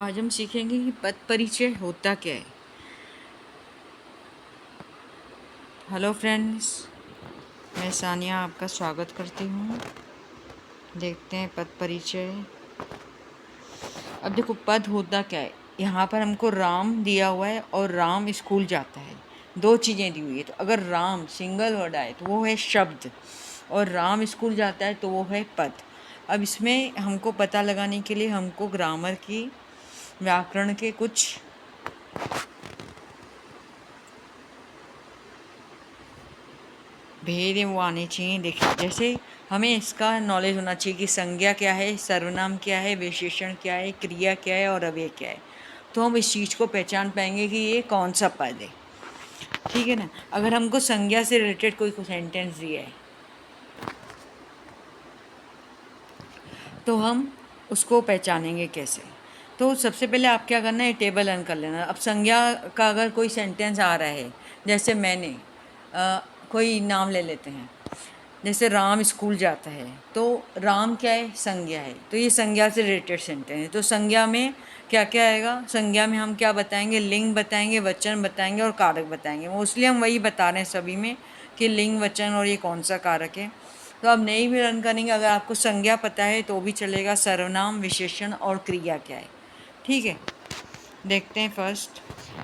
आज हम सीखेंगे कि पद परिचय होता क्या है। हेलो फ्रेंड्स, मैं सानिया आपका स्वागत करती हूँ। देखते हैं पद परिचय। अब देखो, पद होता क्या है। यहाँ पर हमको राम दिया हुआ है और राम स्कूल जाता है। दो चीज़ें दी हुई है। तो अगर राम सिंगल वर्ड आए तो वो है शब्द, और राम स्कूल जाता है तो वो है पद। अब इसमें हमको पता लगाने के लिए हमको ग्रामर की, व्याकरण के कुछ भेद वो आने चाहिए। देखिए, जैसे हमें इसका नॉलेज होना चाहिए कि संज्ञा क्या है, सर्वनाम क्या है, विशेषण क्या है, क्रिया क्या है और अव्यय क्या है। तो हम इस चीज़ को पहचान पाएंगे कि ये कौन सा पद है। ठीक है ना। अगर हमको संज्ञा से रिलेटेड कोई सेंटेंस दिया है तो हम उसको पहचानेंगे कैसे। तो सबसे पहले आप क्या करना है, टेबल रन कर लेना। अब संज्ञा का अगर कोई सेंटेंस आ रहा है, जैसे मैंने कोई नाम ले लेते हैं, जैसे राम स्कूल जाता है, तो राम क्या है, संज्ञा है। तो ये संज्ञा से रिलेटेड सेंटेंस है। तो संज्ञा में क्या क्या आएगा, संज्ञा में हम क्या बताएंगे, लिंग बताएंगे, वचन बताएंगे और कारक बताएंगे। मोस्टली हम वही बता रहे हैं सभी में कि लिंग, वचन और ये कौन सा कारक है। तो आप नहीं भी रन करेंगे, अगर आपको संज्ञा पता है तो भी चलेगा। सर्वनाम, विशेषण और क्रिया क्या है। ठीक है, देखते हैं फर्स्ट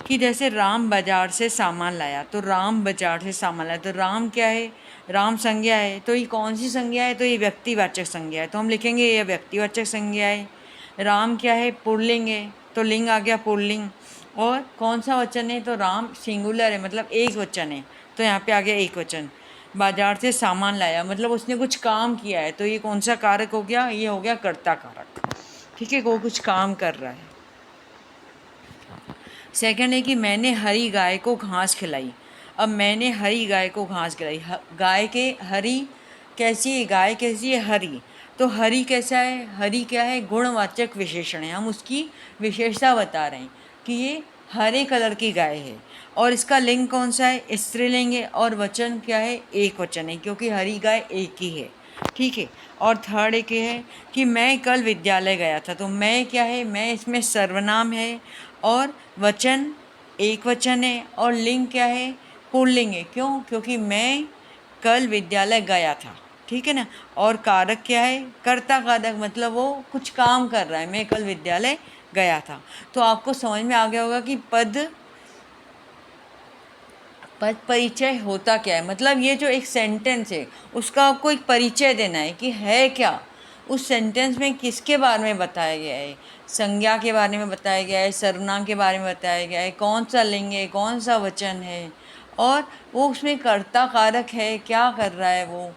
कि जैसे राम बाजार से सामान लाया, तो राम बाजार से सामान लाया, तो राम क्या है, राम संज्ञा है। तो ये कौन सी संज्ञा है, तो ये व्यक्तिवाचक संज्ञा है। तो हम लिखेंगे ये व्यक्तिवाचक संज्ञा है। राम क्या है, पुल्लिंग है, तो लिंग आ गया पुल्लिंग। और कौन सा वचन है, तो राम सिंगुलर है, मतलब एक वचन है, तो यहाँ पे आ गया एक वचन। बाजार से सामान लाया मतलब उसने कुछ काम किया है, तो ये कौन सा कारक हो गया, ये हो गया कर्ता कारक। ठीक है, वो कुछ काम कर रहा है। सेकंड है कि मैंने हरी गाय को घास खिलाई। अब मैंने हरी गाय को घास खिलाई, गाय के हरी कैसी है, गाय कैसी है, हरी। तो हरी कैसा है, हरी क्या है, गुणवाचक विशेषण है। हम उसकी विशेषता बता रहे हैं कि ये हरे कलर की गाय है। और इसका लिंग कौन सा है, स्त्रीलिंग है। और वचन क्या है, एक वचन है, क्योंकि हरी गाय एक ही है। ठीक है। और थर्ड एक है कि मैं कल विद्यालय गया था। तो मैं क्या है, मैं इसमें सर्वनाम है और वचन एक वचन है और लिंग क्या है, पुल्लिंग है। क्यों, क्योंकि मैं कल विद्यालय गया था। ठीक है ना। और कारक क्या है, कर्ता कारक, मतलब वो कुछ काम कर रहा है, मैं कल विद्यालय गया था। तो आपको समझ में आ गया होगा कि पद पद परिचय होता क्या है। मतलब ये जो एक सेंटेंस है उसका आपको एक परिचय देना है कि है क्या, उस सेंटेंस में किसके बारे में बताया गया है। संज्ञा के बारे में बताया गया है, सर्वनाम के बारे में बताया गया है, कौन सा लिंग है, कौन सा वचन है, और वो उसमें कर्ता कारक है, क्या कर रहा है वो,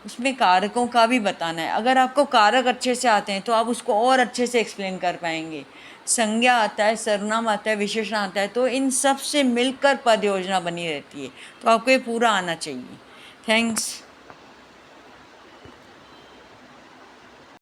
उसमें कारकों का भी बताना है। अगर आपको कारक अच्छे से आते हैं तो आप उसको और अच्छे से एक्सप्लेन कर पाएंगे। संज्ञा आता है, सर्वनाम आता है, विशेषण आता है, तो इन सब से मिलकर पद योजना बनी रहती है। तो आपको ये पूरा आना चाहिए। थैंक्स।